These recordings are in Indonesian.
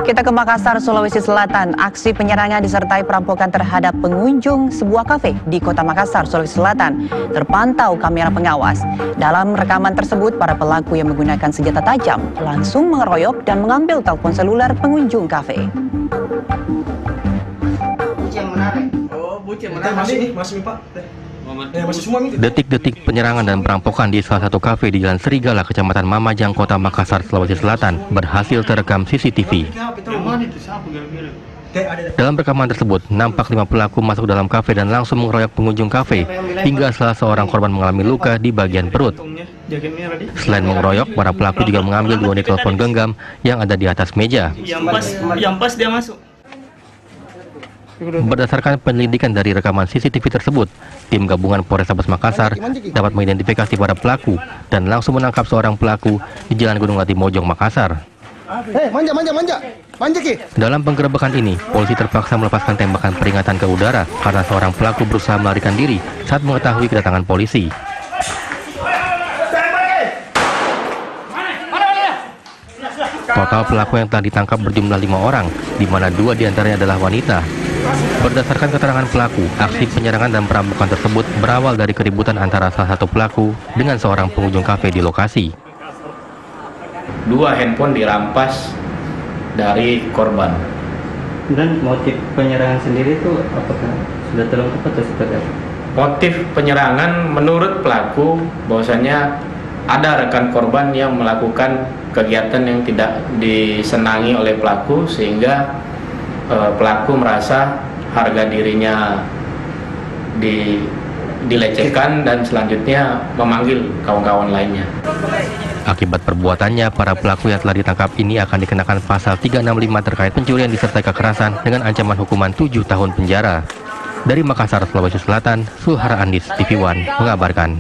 Kita ke Makassar, Sulawesi Selatan. Aksi penyerangan disertai perampokan terhadap pengunjung sebuah kafe di Kota Makassar, Sulawesi Selatan terpantau kamera pengawas. Dalam rekaman tersebut, para pelaku yang menggunakan senjata tajam langsung mengeroyok dan mengambil telepon seluler pengunjung kafe. Detik-detik penyerangan dan perampokan di salah satu kafe di Jalan Serigala, Kecamatan Mamajang, Kota Makassar, Sulawesi Selatan berhasil terekam CCTV. Dalam rekaman tersebut, nampak 5 pelaku masuk dalam kafe dan langsung mengeroyok pengunjung kafe hingga salah seorang korban mengalami luka di bagian perut. Selain mengeroyok, para pelaku juga mengambil 2 unit telepon genggam yang ada di atas meja. Yang pas dia masuk. Berdasarkan penyelidikan dari rekaman CCTV tersebut, tim gabungan Polrestabes Makassar dapat mengidentifikasi para pelaku dan langsung menangkap seorang pelaku di Jalan Gunung Lati Mojong, Makassar. Dalam penggerebekan ini, polisi terpaksa melepaskan tembakan peringatan ke udara karena seorang pelaku berusaha melarikan diri saat mengetahui kedatangan polisi. Total pelaku yang telah ditangkap berjumlah 5 orang, di mana 2 diantaranya adalah wanita. Berdasarkan keterangan pelaku, aksi penyerangan dan perampokan tersebut berawal dari keributan antara salah satu pelaku dengan seorang pengunjung kafe di lokasi. 2 handphone dirampas dari korban. Dan motif penyerangan sendiri itu apakah sudah terungkap atau seperti apa? Motif penyerangan menurut pelaku bahwasanya ada rekan korban yang melakukan kegiatan yang tidak disenangi oleh pelaku sehingga pelaku merasa harga dirinya dilecehkan dan selanjutnya memanggil kawan-kawan lainnya. Akibat perbuatannya, para pelaku yang telah ditangkap ini akan dikenakan pasal 365 terkait pencurian disertai kekerasan dengan ancaman hukuman 7 tahun penjara. Dari Makassar, Sulawesi Selatan, Sulhara Andis, TV One mengabarkan.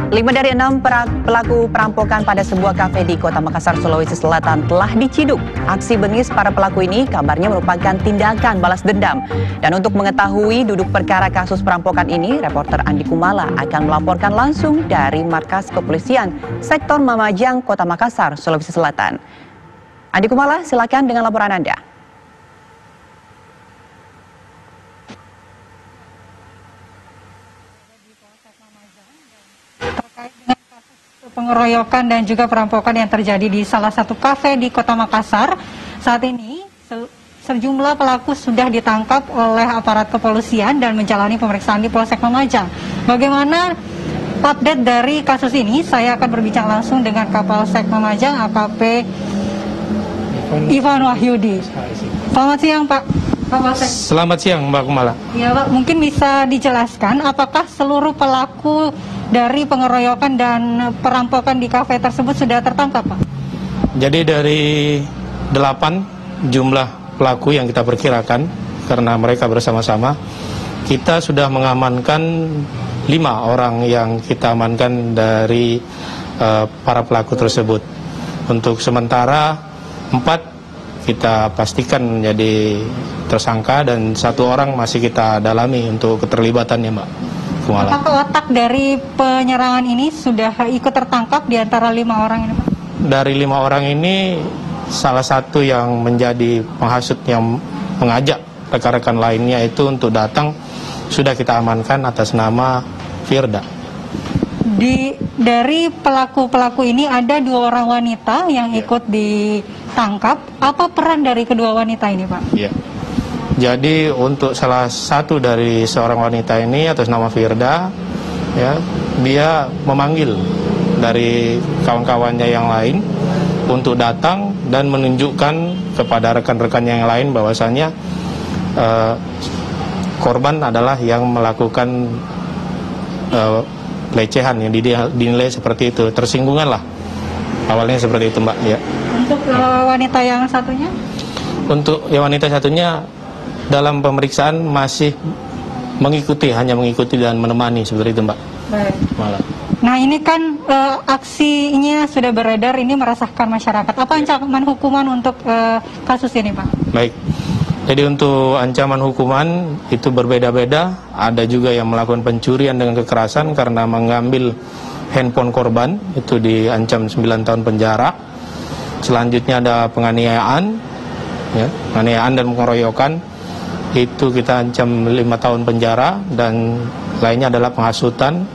5 dari 6 pelaku perampokan pada sebuah kafe di Kota Makassar, Sulawesi Selatan telah diciduk. Aksi bengis para pelaku ini kabarnya merupakan tindakan balas dendam. Dan untuk mengetahui duduk perkara kasus perampokan ini, reporter Andi Kumala akan melaporkan langsung dari Markas Kepolisian Sektor Mamajang, Kota Makassar, Sulawesi Selatan. Andi Kumala, silakan dengan laporan Anda. Pengeroyokan dan juga perampokan yang terjadi di salah satu kafe di Kota Makassar. Saat ini sejumlah pelaku sudah ditangkap oleh aparat kepolisian dan menjalani pemeriksaan di Polsek Mamajang. Bagaimana update dari kasus ini? Saya akan berbincang langsung dengan Kapolsek Mamajang, AKP Ivan Wahyudi. Selamat siang, Pak Kapolsek. Selamat siang, Mbak Kumala. Ya, Pak, mungkin bisa dijelaskan apakah seluruh pelaku dari pengeroyokan dan perampokan di kafe tersebut sudah tertangkap, Pak? Jadi dari 8 jumlah pelaku yang kita perkirakan, karena mereka bersama-sama, kita sudah mengamankan 5 orang yang kita amankan dari para pelaku tersebut. Untuk sementara 4 kita pastikan menjadi tersangka dan 1 orang masih kita dalami untuk keterlibatannya, Mbak. Apakah otak dari penyerangan ini sudah ikut tertangkap di antara 5 orang ini, Pak? Dari 5 orang ini, salah satu yang menjadi penghasut yang mengajak rekan-rekan lainnya itu untuk datang, sudah kita amankan atas nama Firda. Dari pelaku-pelaku ini ada 2 orang wanita yang ikut ditangkap. Apa peran dari kedua wanita ini, Pak? Iya. Jadi untuk salah satu dari seorang wanita ini atas nama Firda, ya, dia memanggil dari kawan-kawannya yang lain untuk datang dan menunjukkan kepada rekan-rekannya yang lain bahwasannya korban adalah yang melakukan pelecehan yang dinilai seperti itu, tersinggungan lah. Awalnya seperti itu, Mbak. Ya. Untuk wanita yang satunya? Untuk yang wanita satunya dalam pemeriksaan masih hanya mengikuti dan menemani seperti itu, Mbak. Baik. Malah. Nah, ini kan aksinya sudah beredar, ini meresahkan masyarakat. Apa ancaman hukuman untuk kasus ini, Pak? Baik. Jadi untuk ancaman hukuman itu berbeda-beda. Ada juga yang melakukan pencurian dengan kekerasan karena mengambil handphone korban, itu diancam 9 tahun penjara. Selanjutnya ada penganiayaan, ya, penganiayaan dan pengeroyokan, itu kita ancam 5 tahun penjara, dan lainnya adalah penghasutan,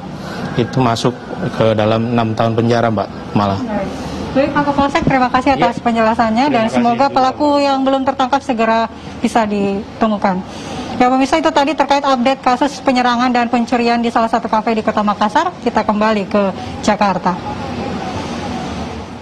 itu masuk ke dalam 6 tahun penjara, Mbak, malah. Baik, Pak Kapolsek, terima kasih atas penjelasannya, dan semoga pelaku yang belum tertangkap segera bisa ditemukan. Ya pemirsa, itu tadi terkait update kasus penyerangan dan pencurian di salah satu kafe di Kota Makassar. Kita kembali ke Jakarta.